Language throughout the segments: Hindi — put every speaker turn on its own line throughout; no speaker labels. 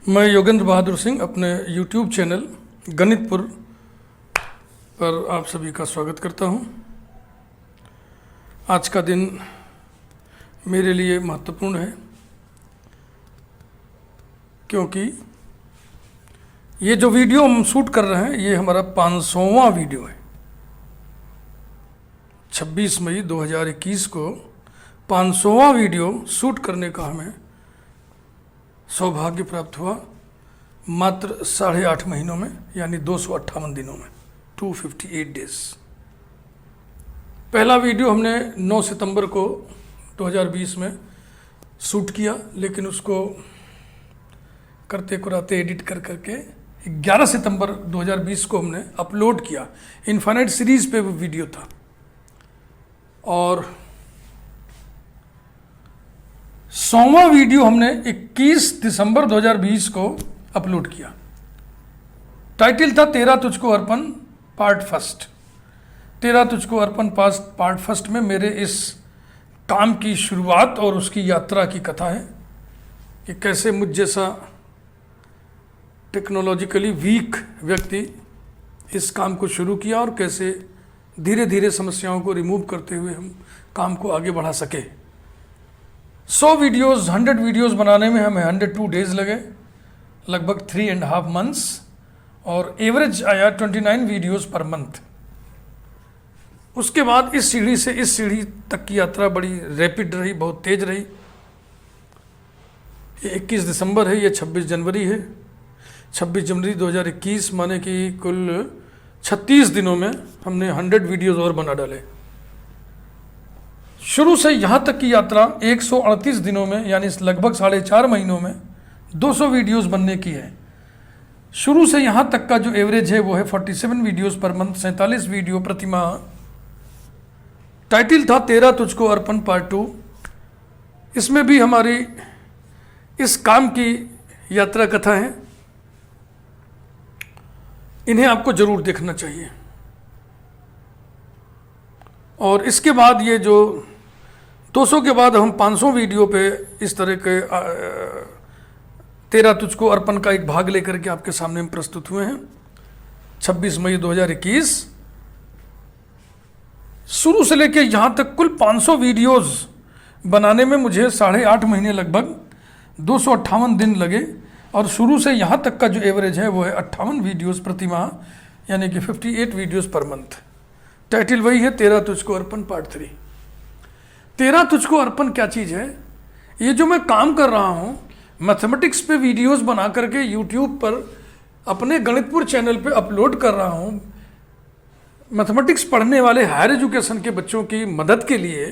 मैं योगेंद्र बहादुर सिंह अपने YouTube चैनल गणितपुर पर आप सभी का स्वागत करता हूं। आज का दिन मेरे लिए महत्वपूर्ण है क्योंकि ये जो वीडियो हम शूट कर रहे हैं ये हमारा 500वां वीडियो है। 26 मई 2021 को 500वां वीडियो शूट करने का हमें सौभाग्य प्राप्त हुआ मात्र 8.5 महीनों में, यानी 258 दिनों में, 258 डेज। पहला वीडियो हमने 9 सितंबर को 2020 में शूट किया, लेकिन उसको करते कराते एडिट कर करके 11 सितंबर 2020 को हमने अपलोड किया। इनफाइनाइट सीरीज पे वो वीडियो था और 100वां वीडियो हमने 21 दिसंबर 2020 को अपलोड किया। टाइटल था तेरा तुझको अर्पण पार्ट फर्स्ट। तेरा तुझको अर्पण पार्ट फर्स्ट में मेरे इस काम की शुरुआत और उसकी यात्रा की कथा है कि कैसे मुझ जैसा टेक्नोलॉजिकली वीक व्यक्ति इस काम को शुरू किया और कैसे धीरे धीरे समस्याओं को रिमूव करते हुए हम काम को आगे बढ़ा सके। 100 वीडियोस 100 वीडियोस बनाने में हमें 102 डेज लगे, लगभग 3.5 मंथ्स, और एवरेज आया 29 वीडियोस पर मंथ। उसके बाद इस सीढ़ी से इस सीढ़ी तक की यात्रा बड़ी रैपिड रही, बहुत तेज रही। ये 21 दिसंबर है, ये 26 जनवरी है। 26 जनवरी 2021 माने कि कुल 36 दिनों में हमने 100 वीडियोस और बना डाले। शुरू से यहाँ तक की यात्रा 138 दिनों में, यानी लगभग 4.5 महीनों में 200 वीडियोस बनने की है। शुरू से यहाँ तक का जो एवरेज है वो है 47 वीडियोस पर मंथ, 47 वीडियो प्रति माह। टाइटल था तेरा तुझको अर्पण पार्ट 2। इसमें भी हमारी इस काम की यात्रा कथा है। इन्हें आपको जरूर देखना चाहिए। और इसके बाद ये जो 200 के बाद हम 500 वीडियो पे इस तरह के तेरा तुझको अर्पण का एक भाग लेकर के आपके सामने में प्रस्तुत हुए हैं। 26 मई 2021 शुरू से लेकर यहाँ तक कुल 500 वीडियोस बनाने में मुझे 8.5 महीने, लगभग 258 दिन लगे। और शुरू से यहाँ तक का जो एवरेज है वो है 58 वीडियोस प्रति माह, यानी कि 58 वीडियोस पर मंथ। टाइटल वही है, तेरा तुझको अर्पण पार्ट 3। तेरा तुझको अर्पण क्या चीज़ है? ये जो मैं काम कर रहा हूँ, मैथमेटिक्स पे वीडियोस बना करके यूट्यूब पर अपने गणितपुर चैनल पे अपलोड कर रहा हूँ। मैथमेटिक्स पढ़ने वाले हायर एजुकेशन के बच्चों की मदद के लिए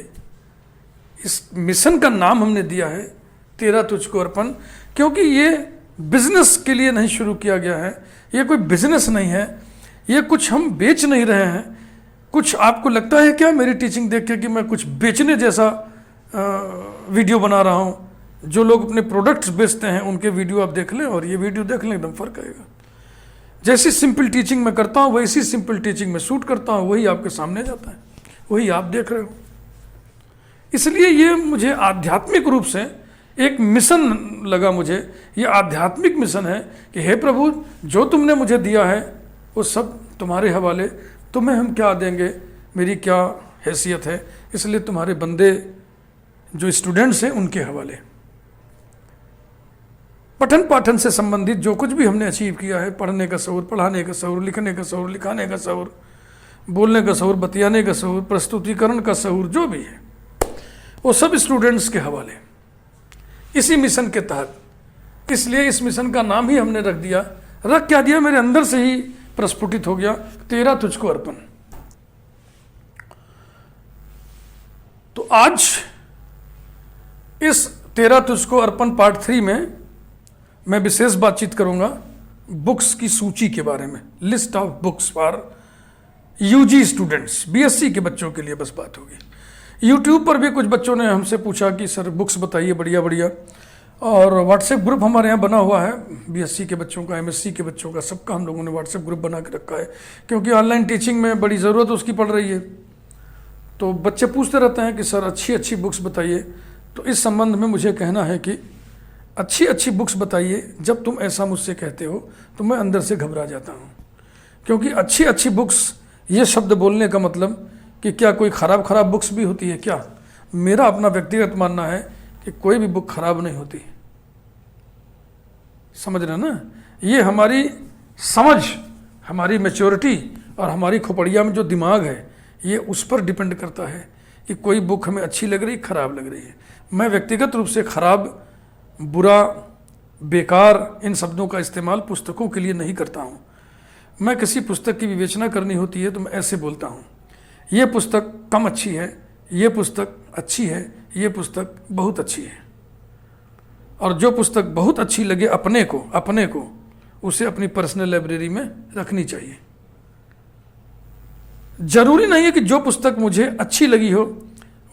इस मिशन का नाम हमने दिया है तेरा तुझको अर्पण, क्योंकि ये बिजनेस के लिए नहीं शुरू किया गया है। ये कोई बिजनेस नहीं है, ये कुछ हम बेच नहीं रहे हैं। कुछ आपको लगता है क्या मेरी टीचिंग देख के कि मैं कुछ बेचने जैसा वीडियो बना रहा हूँ? जो लोग अपने प्रोडक्ट्स बेचते हैं उनके वीडियो आप देख लें और ये वीडियो देख लें, एकदम फर्क आएगा। जैसी सिंपल टीचिंग मैं करता हूँ वैसी सिंपल टीचिंग मैं शूट करता हूँ, वही आपके सामने जाता है, वही आप देख रहे हो। इसलिए ये मुझे आध्यात्मिक रूप से एक मिशन लगा। मुझे ये आध्यात्मिक मिशन है कि हे प्रभु, जो तुमने मुझे दिया है वो सब तुम्हारे हवाले। तुम्हें हम क्या देंगे, मेरी क्या हैसियत है, इसलिए तुम्हारे बंदे जो स्टूडेंट्स हैं उनके हवाले। पठन पाठन से संबंधित जो कुछ भी हमने अचीव किया है, पढ़ने का शौर, पढ़ाने का शौर, लिखने का शौर, लिखाने का शौर, बोलने का शौर, बतियाने का शौर, प्रस्तुतिकरण का शौर, जो भी है वो सब स्टूडेंट्स के हवाले, इसी मिशन के तहत। इसलिए इस मिशन का नाम ही हमने रख क्या दिया, मेरे अंदर से ही प्रस्फुटित हो गया, तेरा तुझको अर्पण। तो आज इस तेरा तुझको अर्पण पार्ट 3 में मैं विशेष बातचीत करूंगा बुक्स की सूची के बारे में। List of books for UG students, BSc के बच्चों के लिए बस बात होगी। यूट्यूब पर भी कुछ बच्चों ने हमसे पूछा कि सर बुक्स बताइए बढ़िया बढ़िया, और व्हाट्सएप ग्रुप हमारे यहाँ बना हुआ है बीएससी के बच्चों का, एमएससी के बच्चों का, सबका हम लोगों ने व्हाट्सएप ग्रुप बना के रखा है, क्योंकि ऑनलाइन टीचिंग में बड़ी ज़रूरत उसकी पड़ रही है। तो बच्चे पूछते रहते हैं कि सर अच्छी अच्छी बुक्स बताइए। तो इस संबंध में मुझे कहना है कि अच्छी अच्छी बुक्स बताइए। जब तुम ऐसा मुझसे कहते हो तो मैं अंदर से घबरा जाता हूँ, क्योंकि अच्छी अच्छी बुक्स, ये शब्द बोलने का मतलब कि क्या कोई ख़राब ख़राब बुक्स भी होती है क्या? मेरा अपना व्यक्तिगत मानना है कि कोई भी बुक खराब नहीं होती। समझ रहे ना? ये हमारी समझ, हमारी मैच्योरिटी और हमारी खोपड़िया में जो दिमाग है, ये उस पर डिपेंड करता है कि कोई बुक हमें अच्छी लग रही, खराब लग रही है। मैं व्यक्तिगत रूप से खराब, बुरा, बेकार इन शब्दों का इस्तेमाल पुस्तकों के लिए नहीं करता हूँ। मैं किसी पुस्तक की विवेचना करनी होती है तो मैं ऐसे बोलता हूँ, ये पुस्तक कम अच्छी है, ये पुस्तक अच्छी है, ये पुस्तक बहुत अच्छी है। और जो पुस्तक बहुत अच्छी लगे अपने को उसे अपनी पर्सनल लाइब्रेरी में रखनी चाहिए। जरूरी नहीं है कि जो पुस्तक मुझे अच्छी लगी हो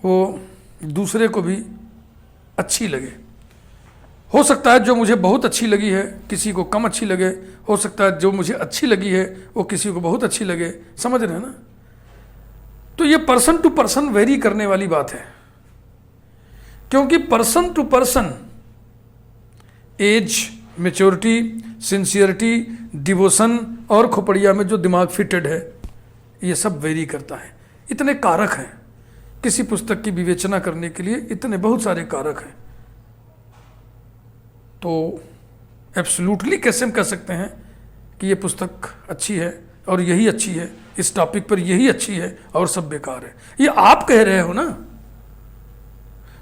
वो दूसरे को भी अच्छी लगे। हो सकता है जो मुझे बहुत अच्छी लगी है किसी को कम अच्छी लगे, हो सकता है जो मुझे अच्छी लगी है वो किसी को बहुत अच्छी लगे। समझ रहे हैं ना? तो ये पर्सन टू पर्सन वेरी करने वाली बात है, क्योंकि person to person age, maturity, sincerity, devotion और खोपड़िया में जो दिमाग फिटेड है, ये सब वेरी करता है। इतने कारक हैं किसी पुस्तक की विवेचना करने के लिए, इतने बहुत सारे कारक हैं। तो एब्सोल्युटली कैसे हम कह सकते हैं कि ये पुस्तक अच्छी है और यही अच्छी है, इस टॉपिक पर यही अच्छी है और सब बेकार है? ये आप कह रहे हो ना।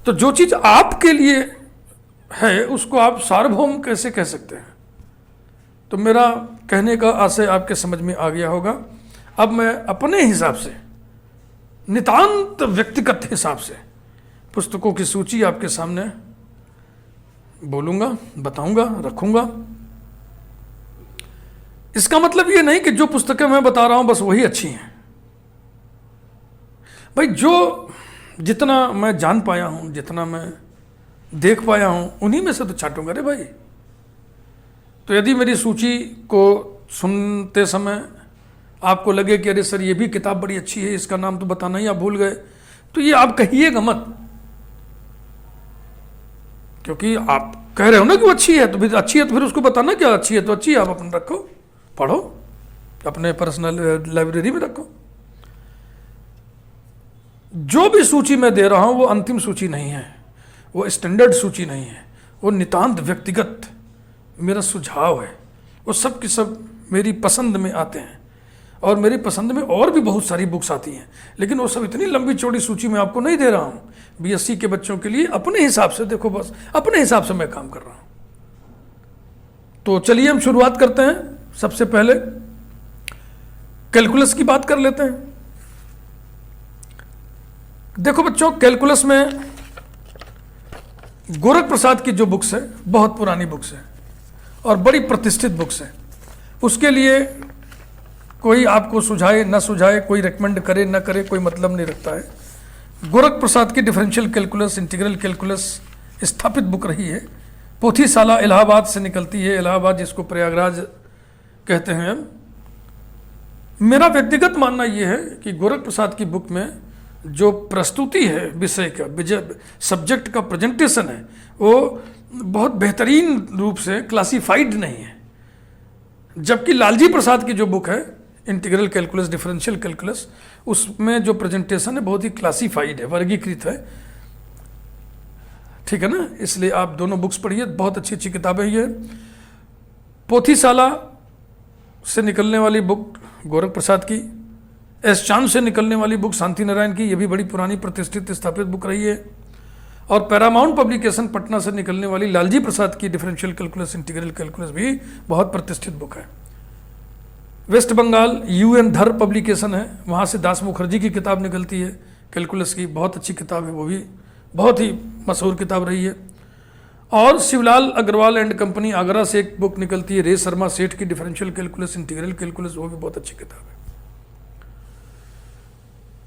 तो जो चीज आपके लिए है उसको आप सार्वभौम कैसे कह सकते हैं? तो मेरा कहने का आशय आपके समझ में आ गया होगा। अब मैं अपने हिसाब से, नितांत व्यक्तिगत हिसाब से पुस्तकों की सूची आपके सामने बोलूंगा, बताऊंगा, रखूंगा। इसका मतलब ये नहीं कि जो पुस्तकें मैं बता रहा हूं बस वही अच्छी हैं। भाई, जो जितना मैं जान पाया हूं, जितना मैं देख पाया हूं, उन्हीं में से तो छांटूंगा रे भाई। तो यदि मेरी सूची को सुनते समय आपको लगे कि अरे सर ये भी किताब बड़ी अच्छी है, इसका नाम तो बताना ही आप भूल गए, तो ये आप कहिएगा मत, क्योंकि आप कह रहे हो ना कि वो अच्छी है, तो फिर अच्छी है तो फिर उसको बताना क्या अच्छी है। तो अच्छी है, आप अपन रखो, पढ़ो, अपने पर्सनल लाइब्रेरी में रखो। जो भी सूची मैं दे रहा हूं वो अंतिम सूची नहीं है, वो स्टैंडर्ड सूची नहीं है, वो नितांत व्यक्तिगत मेरा सुझाव है। वो सब की सब मेरी पसंद में आते हैं, और मेरी पसंद में और भी बहुत सारी बुक्स आती हैं, लेकिन वो सब इतनी लंबी चौड़ी सूची में आपको नहीं दे रहा हूँ। बीएससी के बच्चों के लिए अपने हिसाब से देखो, बस अपने हिसाब से मैं काम कर रहा हूँ। तो चलिए हम शुरुआत करते हैं। सबसे पहले कैलकुलस की बात कर लेते हैं। देखो बच्चों, कैलकुलस में गोरख प्रसाद की जो बुक्स है बहुत पुरानी बुक्स है और बड़ी प्रतिष्ठित बुक्स है। उसके लिए कोई आपको सुझाए न सुझाए, कोई रेकमेंड करे न करे, कोई मतलब नहीं रखता है। गोरख प्रसाद की डिफरेंशियल कैलकुलस, इंटीग्रल कैलकुलस स्थापित बुक रही है। पोथीशाला इलाहाबाद से निकलती है, इलाहाबाद जिसको प्रयागराज कहते हैं। अब मेरा व्यक्तिगत मानना यह है कि गोरख प्रसाद की बुक में जो प्रस्तुति है विषय का, सब्जेक्ट का प्रेजेंटेशन है, वो बहुत बेहतरीन रूप से क्लासिफाइड नहीं है। जबकि लालजी प्रसाद की जो बुक है इंटीग्रल कैलकुलस, डिफरेंशियल कैलकुलस, उसमें जो प्रेजेंटेशन है बहुत ही क्लासिफाइड है, वर्गीकृत है। ठीक है ना? इसलिए आप दोनों बुक्स पढ़िए, बहुत अच्छी अच्छी किताबें ये। पोथीशाला से निकलने वाली बुक गोरख प्रसाद की, एस चांद से निकलने वाली बुक शांति नारायण की, ये भी बड़ी पुरानी प्रतिष्ठित स्थापित बुक रही है। और पैरामाउंट पब्लिकेशन पटना से निकलने वाली लालजी प्रसाद की डिफरेंशियल कैलकुलस, इंटीग्रल कैलकुलस भी बहुत प्रतिष्ठित बुक है। वेस्ट बंगाल UN धर पब्लिकेशन है, वहाँ से दास मुखर्जी की किताब निकलती है कैलकुलस की, बहुत अच्छी किताब है, वो भी बहुत ही मशहूर किताब रही है। और शिवलाल अग्रवाल एंड कंपनी आगरा से एक बुक निकलती है, रे शर्मा सेठ की डिफरेंशियल कैलकुलस, इंटीग्रल कैलकुलस, वो भी बहुत अच्छी किताब है।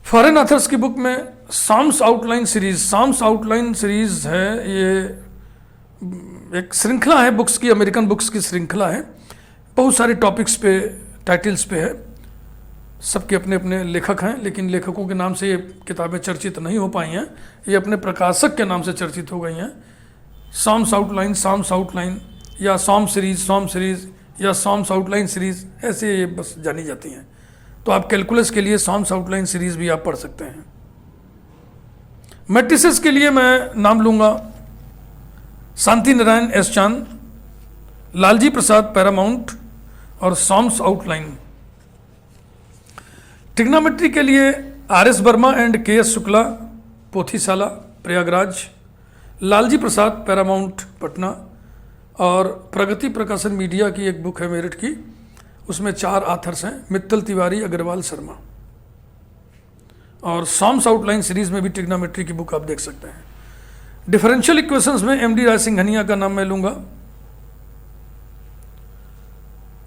फॉरेन ऑथर्स की बुक में Schaum's outline series, Schaum's outline series है, ये एक श्रृंखला है बुक्स की, अमेरिकन बुक्स की श्रृंखला है, बहुत सारे टॉपिक्स पे, टाइटल्स पे है। सबके अपने अपने लेखक हैं, लेकिन लेखकों के नाम से ये किताबें चर्चित नहीं हो पाई हैं, ये अपने प्रकाशक के नाम से चर्चित हो गई हैं। सॉम्स आउटलाइन या सॉम सीरीज या सॉम्स आउटलाइन सीरीज, ऐसे ये बस जानी जाती हैं। तो आप कैलकुलस के लिए सॉम्स आउटलाइन सीरीज भी आप पढ़ सकते हैं। मैट्रिसेस के लिए मैं नाम लूंगा शांति नारायण एस चांद, लालजी प्रसाद पैरामाउंट और सॉम्स आउटलाइन। ट्रिग्नोमेट्री के लिए R S. Verma and K S. Shukla, Pothishala Prayagraj, Lalji Prasad Paramount Patna, और प्रगति प्रकाशन मीडिया की एक बुक है मेरठ की, उसमें 4 आथर्स हैं, मित्तल, तिवारी, अग्रवाल, शर्मा। और सॉम्स आउटलाइन सीरीज में भी ट्रिग्नोमेट्री की बुक आप देख सकते हैं। डिफरेंशियल इक्वेशंस में एम.डी. राय सिंघनिया का नाम मैं लूंगा,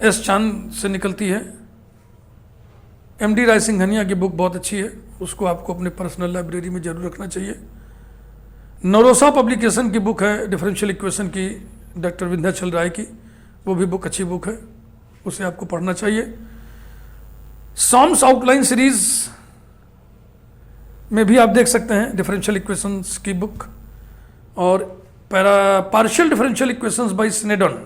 एस चांद से निकलती है। एम.डी. राय सिंघनिया की बुक बहुत अच्छी है, उसको आपको अपने पर्सनल लाइब्रेरी में जरूर रखना चाहिए। नरोसा पब्लिकेशन की बुक है डिफरेंशियल इक्वेशन की, डॉक्टर विंध्याचल राय की, वो भी बुक अच्छी बुक है, उसे आपको पढ़ना चाहिए। सॉम्स आउटलाइन सीरीज में भी आप देख सकते हैं डिफरेंशियल इक्वेशंस की बुक, और partial differential equations by Sneddon,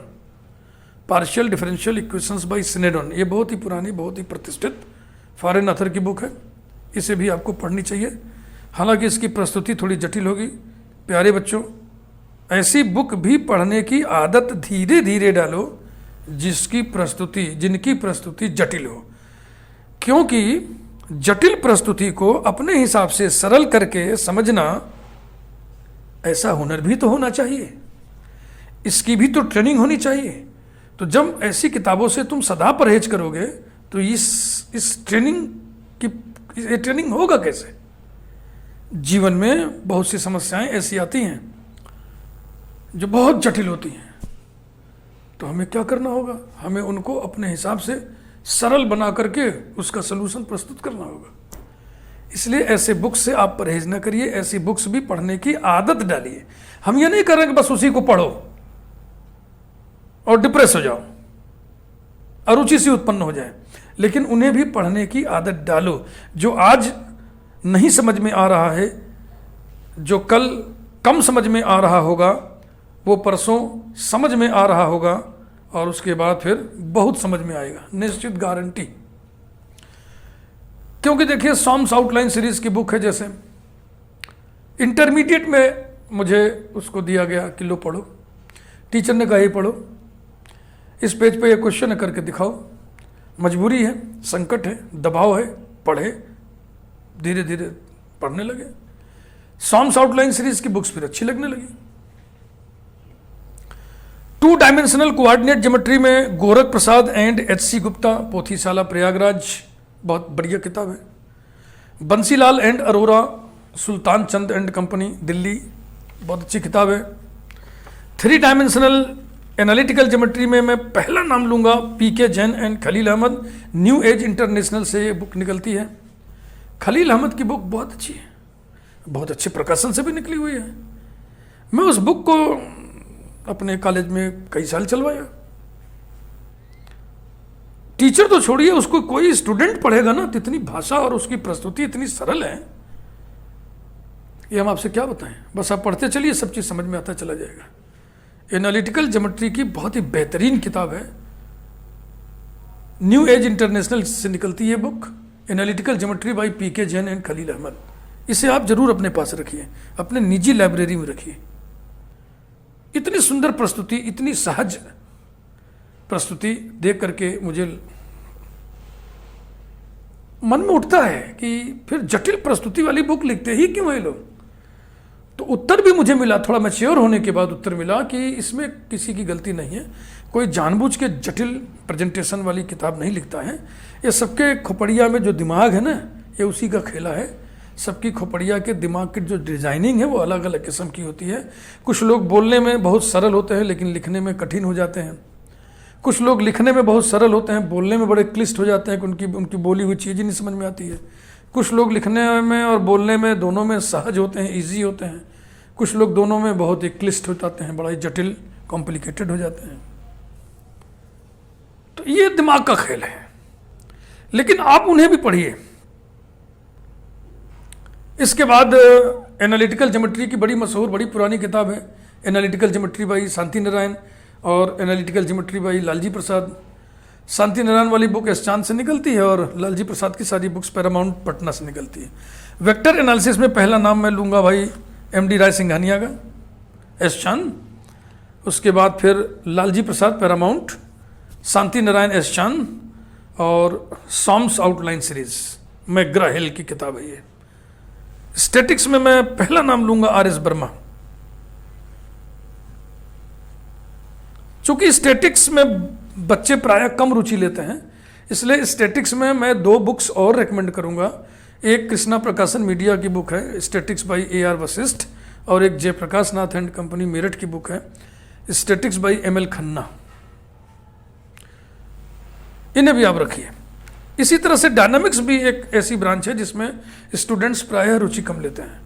partial differential equations by Sneddon, ये बहुत ही पुरानी, बहुत ही प्रतिष्ठित फॉरेन ऑथर की बुक है, इसे भी आपको पढ़नी चाहिए। हालांकि इसकी प्रस्तुति थोड़ी जटिल होगी। प्यारे बच्चों, ऐसी बुक भी पढ़ने की आदत धीरे धीरे डालो जिनकी प्रस्तुति जटिल हो, क्योंकि जटिल प्रस्तुति को अपने हिसाब से सरल करके समझना, ऐसा हुनर भी तो होना चाहिए, इसकी भी तो ट्रेनिंग होनी चाहिए। तो जब ऐसी किताबों से तुम सदा परहेज करोगे तो इस ट्रेनिंग होगा कैसे? जीवन में बहुत सी समस्याएं ऐसी आती हैं जो बहुत जटिल होती हैं, तो हमें क्या करना होगा? हमें उनको अपने हिसाब से सरल बना करके उसका सलूशन प्रस्तुत करना होगा। इसलिए ऐसे बुक्स से आप परहेज न करिए, ऐसी बुक्स भी पढ़ने की आदत डालिए। हम ये नहीं कर रहे कि बस उसी को पढ़ो और डिप्रेस हो जाओ, अरुचि सी उत्पन्न हो जाए, लेकिन उन्हें भी पढ़ने की आदत डालो। जो आज नहीं समझ में आ रहा है, जो कल कम समझ में आ रहा होगा, वो परसों समझ में आ रहा होगा, और उसके बाद फिर बहुत समझ में आएगा, निश्चित गारंटी। क्योंकि देखिए, सॉम्स आउटलाइन सीरीज की बुक है, जैसे इंटरमीडिएट में मुझे उसको दिया गया कि लो पढ़ो, टीचर ने कहा ही पढ़ो, इस पेज पे ये क्वेश्चन है, करके दिखाओ। मजबूरी है, संकट है, दबाव है, पढ़े, धीरे धीरे पढ़ने लगे। सॉम्स आउटलाइन सीरीज की बुक्स फिर अच्छी लगने लगी। 2 डायमेंशनल कोऑर्डिनेट ज्योमेट्री में गोरख प्रसाद एंड एच.सी. गुप्ता, पोथीशाला प्रयागराज, बहुत बढ़िया किताब है। Bansilal and Arora, Sultan Chand and company, Delhi, बहुत अच्छी किताब है। 3 डायमेंशनल एनालिटिकल ज्योमेट्री में मैं पहला नाम लूंगा P K. Jain and Khalil Ahmad, new as international से ये बुक निकलती है। खलील अहमद की बुक बहुत अच्छी है, बहुत अच्छे प्रकाशन से भी निकली हुई है। मैं उस बुक को अपने कॉलेज में कई साल चलवाया। टीचर तो छोड़िए, उसको कोई स्टूडेंट पढ़ेगा ना, तो इतनी भाषा और उसकी प्रस्तुति इतनी सरल है, ये हम आपसे क्या बताएं। बस आप पढ़ते चलिए, सब चीज समझ में आता चला जाएगा। एनालिटिकल ज्योमेट्री की बहुत ही बेहतरीन किताब है, न्यू एज इंटरनेशनल से निकलती है book, analytical geometry by P K. Jain and Khalil Ahmad. इसे आप जरूर अपने पास रखिए, अपने निजी लाइब्रेरी में रखिए। इतनी सुंदर प्रस्तुति, इतनी सहज प्रस्तुति देख करके मुझे मन में उठता है कि फिर जटिल प्रस्तुति वाली बुक लिखते ही क्यों है लोग। तो उत्तर भी मुझे मिला, थोड़ा मैच्योर होने के बाद उत्तर मिला कि इसमें किसी की गलती नहीं है, कोई जानबूझ के जटिल प्रेजेंटेशन वाली किताब नहीं लिखता है। ये सबके खोपड़िया में जो दिमाग है ना, ये उसी का खेला है। सबकी खोपड़िया के दिमाग की जो डिजाइनिंग है वो अलग अलग किस्म की होती है। कुछ लोग बोलने में बहुत सरल होते हैं लेकिन लिखने में कठिन हो जाते हैं। कुछ लोग लिखने में बहुत सरल होते हैं, बोलने में बड़े क्लिष्ट हो जाते हैं कि उनकी बोली हुई चीज़ ही नहीं समझ में आती है। कुछ लोग लिखने में और बोलने में दोनों में सहज होते हैं, ईजी होते हैं। कुछ लोग दोनों में बहुत ही क्लिष्ट हो जाते हैं, बड़ा ही जटिल, कॉम्प्लिकेटेड हो जाते हैं। तो ये दिमाग का खेल है, लेकिन आप उन्हें भी पढ़िए। इसके बाद एनालिटिकल ज्योमेट्री की बड़ी मशहूर, बड़ी पुरानी किताब है एनालिटिकल ज्योमेट्री बाई शांति नारायण और एनालिटिकल ज्योमेट्री बाई लालजी प्रसाद। शांति नारायण वाली बुक एस चांद से निकलती है और लालजी प्रसाद की सारी बुक्स पैरामाउंट पटना से निकलती है। वेक्टर एनालिसिस में पहला नाम मैं लूँगा भाई MD राय सिंघानिया का, एस चांद, उसके बाद फिर लालजी प्रसाद पैरामाउंट, शांति नारायण एस चांद और सॉम्स आउटलाइन सीरीज मैग्रा हिल की किताब है ये। स्टैटिक्स में मैं पहला नाम लूंगा RS वर्मा। चूंकि स्टैटिक्स में बच्चे प्रायः कम रुचि लेते हैं, इसलिए स्टैटिक्स में मैं 2 बुक्स और रेकमेंड करूंगा। एक कृष्णा प्रकाशन मीडिया की बुक है स्टैटिक्स बाई AR वशिष्ठ और एक जयप्रकाश नाथ एंड कंपनी मेरठ की बुक है स्टैटिक्स बाई ML खन्ना। इन्हें भी आप रखिए। इसी तरह से डायनामिक्स भी एक ऐसी ब्रांच है जिसमें स्टूडेंट्स प्रायः रुचि कम लेते हैं,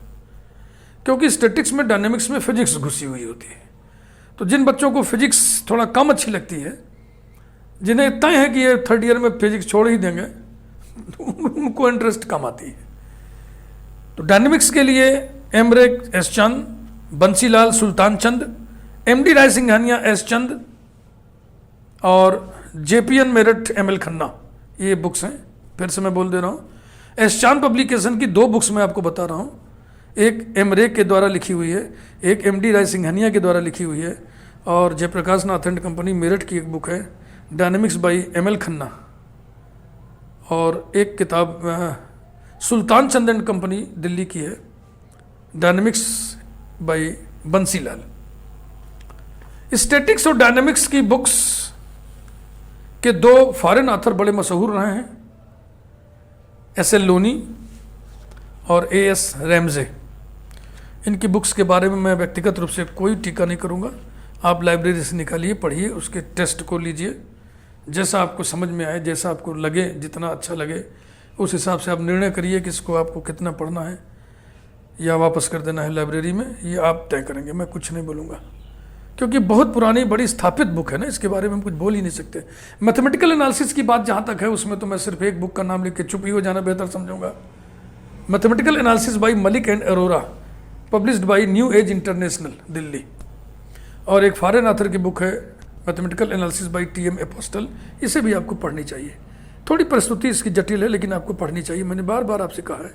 क्योंकि स्टैटिक्स में डायनामिक्स में फिजिक्स घुसी हुई होती है। तो जिन बच्चों को फिजिक्स थोड़ा कम अच्छी लगती है, जिन्हें इतना है कि ये 3rd ईयर में फिजिक्स छोड़ ही देंगे, तो उनको इंटरेस्ट कम आती है। तो डायनामिक्स के लिए एमरेक एस चंद, बंसीलाल सुल्तान चंद, MD राय सिंघानिया एस चंद और JPN मेरठ ML खन्ना, ये बुक्स हैं। फिर से मैं बोल दे रहा हूँ, एस चांद पब्लिकेशन की 2 बुक्स मैं आपको बता रहा हूँ। एक एमरेक के द्वारा लिखी हुई है, एक MD राय सिंघानिया के द्वारा लिखी हुई है और जयप्रकाश नाथ एंड कंपनी मेरठ की एक बुक है डायनामिक्स बाई ML खन्ना और एक किताब सुल्तान चंद एंड कंपनी दिल्ली की है डायनामिक्स बाई बंसीलाल। स्टैटिक्स और डायनामिक्स की बुक्स के 2 फॉरेन ऑथर बड़े मशहूर रहे हैं, SL लोनी और AS रैमजे। इनकी बुक्स के बारे में मैं व्यक्तिगत रूप से कोई टीका नहीं करूंगा। आप लाइब्रेरी से निकालिए, पढ़िए, उसके टेस्ट को लीजिए, जैसा आपको समझ में आए, जैसा आपको लगे, जितना अच्छा लगे उस हिसाब से आप निर्णय करिए कि इसको आपको कितना पढ़ना है या वापस कर देना है लाइब्रेरी में, ये आप तय करेंगे। मैं कुछ नहीं बोलूँगा, क्योंकि बहुत पुरानी बड़ी स्थापित बुक है ना, इसके बारे में हम कुछ बोल ही नहीं सकते। मैथमेटिकल एनालिसिस की बात जहाँ तक है, उसमें तो मैं सिर्फ एक बुक का नाम लिख के चुप ही हो जाना बेहतर समझूंगा। Mathematical analysis by Malik and Arora, published by New as International Delhi. और एक फॉरेन ऑथर की बुक है mathematical analysis by TM Apostol, इसे भी आपको पढ़नी चाहिए। थोड़ी प्रस्तुति इसकी जटिल है, लेकिन आपको पढ़नी चाहिए। मैंने बार बार आपसे कहा है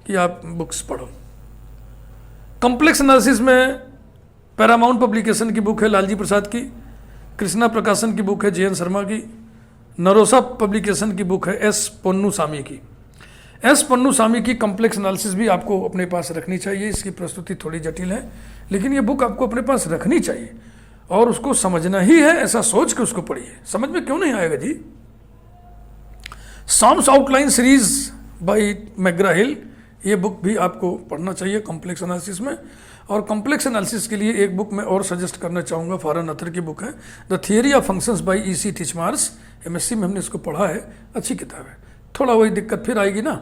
कि आप बुक्स पढ़ो। कॉम्प्लेक्स एनालिसिस में पैरामाउंट पब्लिकेशन की बुक है लालजी प्रसाद की, कृष्णा प्रकाशन की बुक है JN शर्मा की, नरोसा पब्लिकेशन की बुक है S पोन्नुसामी की। S पोन्नुसामी की कॉम्प्लेक्स एनालिसिस भी आपको अपने पास रखनी चाहिए। इसकी प्रस्तुति थोड़ी जटिल है, लेकिन ये बुक आपको अपने पास रखनी चाहिए और उसको समझना ही है, ऐसा सोच के उसको पढ़िए। समझ में क्यों नहीं आएगा जी। सॉम्स आउटलाइन सीरीज बाई मैग्रा हिल, ये बुक भी आपको पढ़ना चाहिए कॉम्प्लेक्स एनालिसिस में। और कॉम्प्लेक्स एनालिसिस के लिए एक बुक मैं और सजेस्ट करना चाहूँगा, फॉरेन ऑथर की बुक है the theory of functions by EC टिचमार्स। MSc में हमने इसको पढ़ा है, अच्छी किताब है। थोड़ा वही दिक्कत फिर आएगी ना,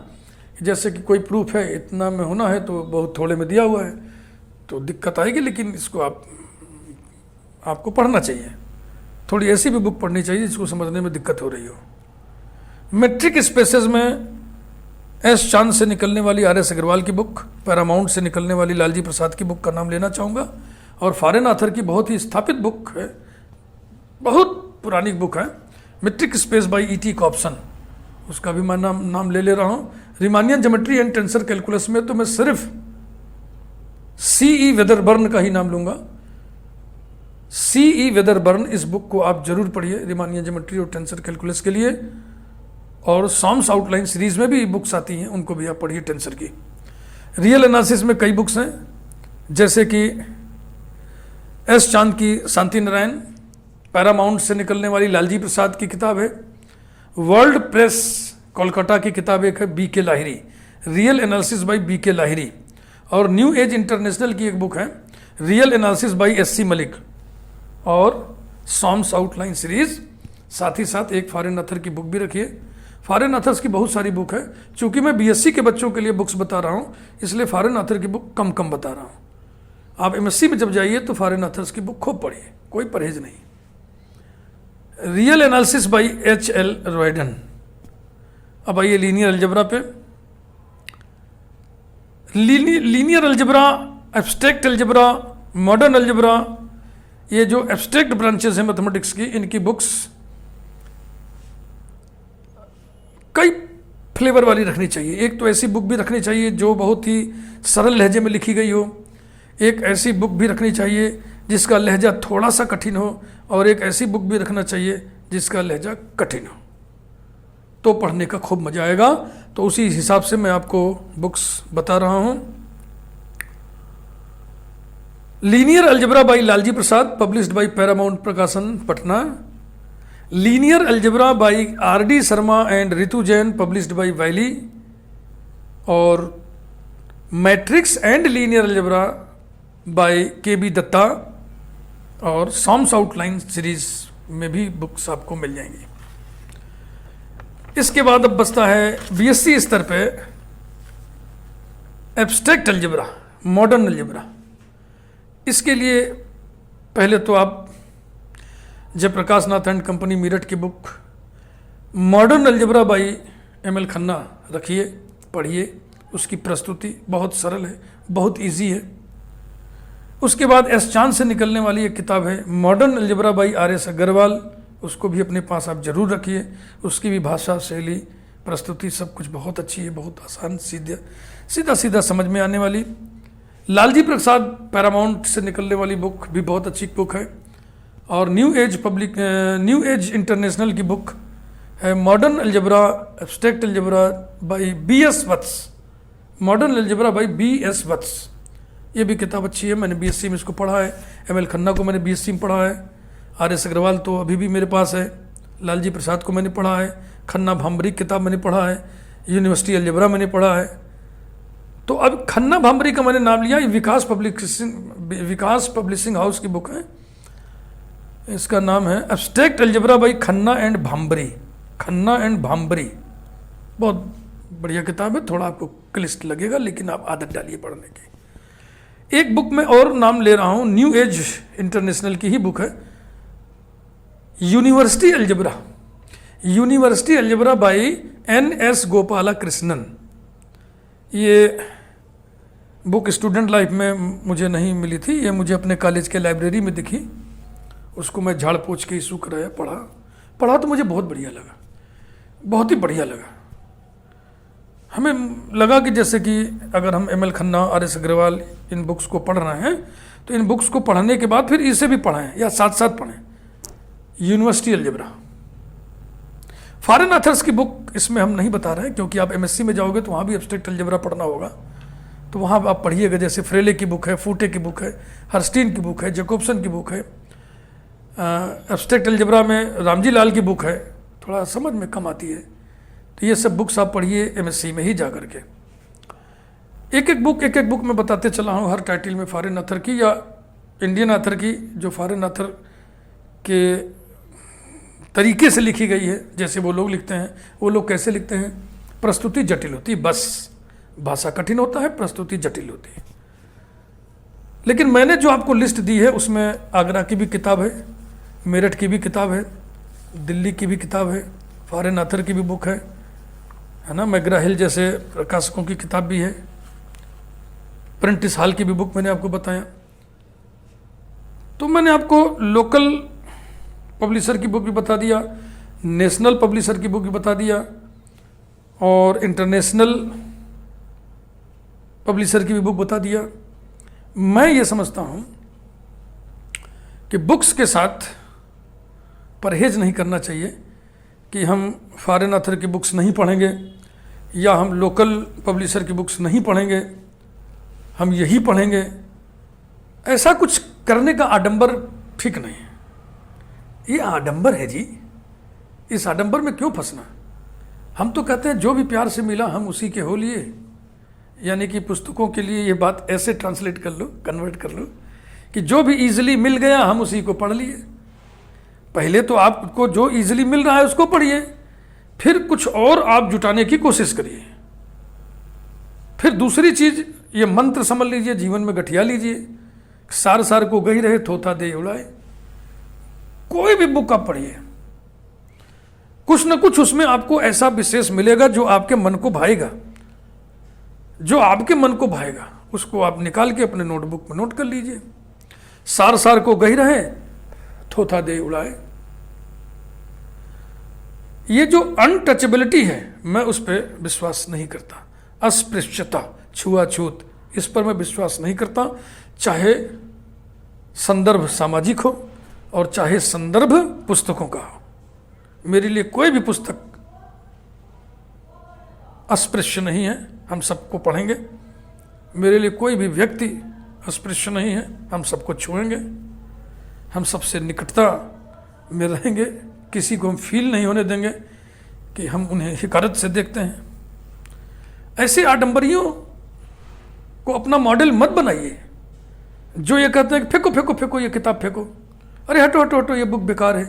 जैसे कि कोई प्रूफ है इतना में होना है तो बहुत थोड़े में दिया हुआ है, तो दिक्कत आएगी। लेकिन इसको आपको पढ़ना चाहिए। थोड़ी ऐसी भी बुक पढ़नी चाहिए जिसको समझने में दिक्कत हो रही हो। मेट्रिक स्पेसेस में S चांद से निकलने वाली RS अग्रवाल की बुक, पैरामाउंट से निकलने वाली लालजी प्रसाद की बुक का नाम लेना चाहूँगा। और फॉरेन ऑथर की बहुत ही स्थापित बुक है, बहुत पुरानी बुक है, मेट्रिक स्पेस बाई E.T. कॉप्सन, उसका भी मैं नाम ले रहा हूँ। Riemannian geometry and tensor calculus में तो मैं सिर्फ C.E. वेदरबर्न का ही नाम लूँगा। C.E. वेदरबर्न, इस बुक को आप जरूर पढ़िए रिमानियन ज्योमेट्री और टेंसर कैलकुलस के लिए। और सॉम्स आउटलाइन सीरीज में भी बुक्स आती हैं, उनको भी आप पढ़िए टेंसर की। रियल एनालिसिस में कई बुक्स हैं, जैसे कि S चांद की शांति नारायण, पैरामाउंट से निकलने वाली लालजी प्रसाद की किताब है, वर्ल्ड प्रेस कोलकाता की किताब एक है BK Lahiri, real analysis by BK Lahiri. और न्यू एज इंटरनेशनल की एक बुक है real analysis by SC Malik और सॉम्स आउटलाइन सीरीज। साथ ही साथ एक फॉरेन ऑथर की बुक भी रखिए। फॉरेन ऑथर्स की बहुत सारी बुक है, चूंकि मैं BSc के बच्चों के लिए बुक्स बता रहा हूँ, इसलिए फॉरेन ऑथर की बुक कम बता रहा हूँ। आप MSc में जब जाइए तो फॉरेन ऑथर्स की बुक खूब पढ़िए, कोई परहेज नहीं। Real analysis by HL रॉयडन। अब आइए लीनियर अलजेब्रा पे। Linear algebra, abstract algebra modern algebra, ये जो एब्स्ट्रैक्ट ब्रांचेस हैं मैथमेटिक्स की, इनकी बुक्स कई फ्लेवर वाली रखनी चाहिए। एक तो ऐसी बुक भी रखनी चाहिए जो बहुत ही सरल लहजे में लिखी गई हो, एक ऐसी बुक भी रखनी चाहिए जिसका लहजा थोड़ा सा कठिन हो, और एक ऐसी बुक भी रखना चाहिए जिसका लहजा कठिन हो, तो पढ़ने का खूब मजा आएगा। तो उसी हिसाब से मैं आपको बुक्स बता रहा हूं। Linear algebra by Lalji Prasad, published by Paramount Prakashan Patna. Linear algebra by R D. Sharma and Ritu Jain, published by Wiley. और matrix and linear algebra by K B. Datta, और सॉम्स आउटलाइन सीरीज में भी बुक्स आपको मिल जाएंगी। इसके बाद अब बचता है बीएससी स्तर पे एब्स्ट्रैक्ट अलजेब्रा, मॉडर्न अलजेब्रा। इसके लिए पहले तो आप जयप्रकाश नाथ एंड कंपनी मेरठ की book modern algebra by M L. Khanna रखिए, पढ़िए। उसकी प्रस्तुति बहुत सरल है, बहुत इजी है। उसके बाद एस चांद से निकलने वाली एक किताब है modern algebra by R S. Agarwal, उसको भी अपने पास आप जरूर रखिए। उसकी भी भाषा, शैली, प्रस्तुति सब कुछ बहुत अच्छी है, बहुत आसान, सीधा सीधा समझ में आने वाली। लालजी प्रसाद पैरामाउंट से निकलने वाली बुक भी बहुत अच्छी बुक है। और न्यू एज इंटरनेशनल की बुक है modern algebra, abstract algebra by B S. Vats, modern algebra by B S. Vats. ये भी किताब अच्छी है, मैंने बीएससी में इसको पढ़ा है। एम.एल. खन्ना को मैंने बीएससी में पढ़ा है। आर.एस. अग्रवाल तो अभी भी मेरे पास है। लालजी प्रसाद को मैंने पढ़ा है। खन्ना भांबरी किताब मैंने पढ़ा है। यूनिवर्सिटी अलजेब्रा मैंने पढ़ा है। तो अब खन्ना भांबरी का मैंने नाम लिया, ये विकास पब्लिशिंग हाउस की बुक है। इसका नाम है abstract algebra by Khanna and Bhambri, Khanna and Bhambri. बहुत बढ़िया किताब है, थोड़ा आपको क्लिष्ट लगेगा लेकिन आप आदत डालिए पढ़ने की। एक बुक में और नाम ले रहा हूं, न्यू एज इंटरनेशनल की ही बुक है, university algebra, university algebra by N.S. Gopala Krishnan. ये बुक स्टूडेंट लाइफ में मुझे नहीं मिली थी, ये मुझे अपने कॉलेज के लाइब्रेरी में दिखी। उसको मैं झाड़ पोछ के इशू कराया, पढ़ा तो मुझे बहुत बढ़िया लगा, बहुत ही बढ़िया लगा। हमें लगा कि जैसे कि अगर हम एम.एल. खन्ना, आर.एस. अग्रवाल इन बुक्स को पढ़ रहे हैं तो इन बुक्स को पढ़ने के बाद फिर इसे भी पढ़ें या साथ साथ पढ़ें। यूनिवर्सिटी अलजेब्रा, फॉरेन ऑथर्स की बुक इसमें हम नहीं बता रहे हैं क्योंकि आप एमएससी में जाओगे तो वहाँ भी एब्स्ट्रैक्ट अलजेब्रा पढ़ना होगा, तो वहाँ आप पढ़िएगा। जैसे फ्रेले की बुक है, फूटे की बुक है, हर्स्टीन की बुक है, जैकोब्सन की बुक है। एब्स्ट्रैक्ट अलजेब्रा में रामजी लाल की बुक है, थोड़ा समझ में कम आती है। तो ये सब बुक्स आप पढ़िए एमएससी में ही जा करके। एक एक बुक मैं बताते चला हूँ हर टाइटल में, फॉरेन ऑथर की या इंडियन ऑथर की, जो फॉरेन ऑथर के तरीके से लिखी गई है, जैसे वो लोग लिखते हैं। वो लोग कैसे लिखते हैं? प्रस्तुति जटिल होती है, बस भाषा कठिन होता है, प्रस्तुति जटिल होती है। लेकिन मैंने जो आपको लिस्ट दी है उसमें आगरा की भी किताब है, मेरठ की भी किताब है, दिल्ली की भी किताब है, फॉरेन ऑथर की भी बुक है ना, मैग्रा हिल जैसे प्रकाशकों की किताब भी है, प्रेंटिस हॉल की भी बुक मैंने आपको बताया। तो मैंने आपको लोकल पब्लिशर की बुक भी बता दिया, नेशनल पब्लिशर की बुक भी बता दिया, और इंटरनेशनल पब्लिशर की भी बुक बता दिया। मैं ये समझता हूँ कि बुक्स के साथ परहेज नहीं करना चाहिए कि हम फॉरेन ऑथर की बुक्स नहीं पढ़ेंगे या हम लोकल पब्लिशर की बुक्स नहीं पढ़ेंगे, हम यही पढ़ेंगे। ऐसा कुछ करने का आडंबर ठीक नहीं है। ये आडंबर है जी, इस आडंबर में क्यों फंसना। हम तो कहते हैं जो भी प्यार से मिला हम उसी के हो लिए, यानी कि पुस्तकों के लिए ये बात ऐसे ट्रांसलेट कर लो, कन्वर्ट कर लो कि जो भी इजीली मिल गया हम उसी को पढ़ लिए। पहले तो आपको जो इजीली मिल रहा है उसको पढ़िए, फिर कुछ और आप जुटाने की कोशिश करिए। फिर दूसरी चीज, ये मंत्र समझ लीजिए, जीवन में गठिया लीजिए, सार सार को गई रहे थोथा दे उड़ाए। कोई भी बुक आप पढ़िए, कुछ न कुछ उसमें आपको ऐसा विशेष मिलेगा जो आपके मन को भाएगा, जो आपके मन को भाएगा, उसको आप निकाल के अपने नोटबुक में नोट कर लीजिए। सार सार को गही रहे, थोथा दे उड़ाए। ये जो अनटचेबिलिटी है, मैं उस पर विश्वास नहीं करता। अस्पृश्यता, छुआछूत, इस पर मैं विश्वास नहीं करता। चाहे संदर्भ सामाजिक हो और चाहे संदर्भ पुस्तकों का हो, मेरे लिए कोई भी पुस्तक अस्पृश्य नहीं है, हम सबको पढ़ेंगे। मेरे लिए कोई भी व्यक्ति अस्पृश्य नहीं है, हम सबको छुएंगे, हम सबसे निकटता में रहेंगे, किसी को हम फील नहीं होने देंगे कि हम उन्हें हिकारत से देखते हैं। ऐसे आडंबरियों को अपना मॉडल मत बनाइए जो ये कहते हैं कि फेंको फेंको फेंको, ये किताब फेंको, अरे हटो हटो हटो, ये बुक बेकार है।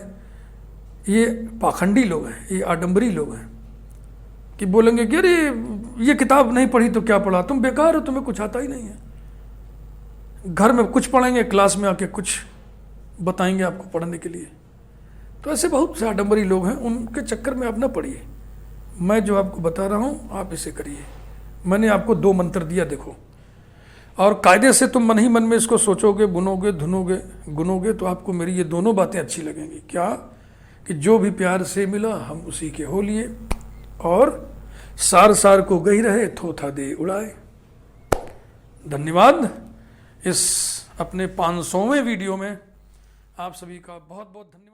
ये पाखंडी लोग हैं, ये आडंबरी लोग हैं कि बोलेंगे कि अरे ये किताब नहीं पढ़ी तो क्या पढ़ा, तुम बेकार हो, तुम्हें कुछ आता ही नहीं है। घर में कुछ पढ़ेंगे, क्लास में आके कुछ बताएंगे आपको पढ़ने के लिए। तो ऐसे बहुत से आडंबरी लोग हैं, उनके चक्कर में आप ना पढ़िए। मैं जो आपको बता रहा हूँ आप इसे करिए। मैंने आपको 2 मंत्र दिया, देखो, और कायदे से तुम मन ही मन में इसको सोचोगे, बुनोगे, धुनोगे, गुनोगे तो आपको मेरी ये दोनों बातें अच्छी लगेंगी। क्या कि जो भी प्यार से मिला हम उसी के हो लिए, और सार सार को गही रहे, थोथा दे उड़ाए। धन्यवाद। इस अपने 500वें वीडियो में आप सभी का बहुत बहुत धन्यवाद।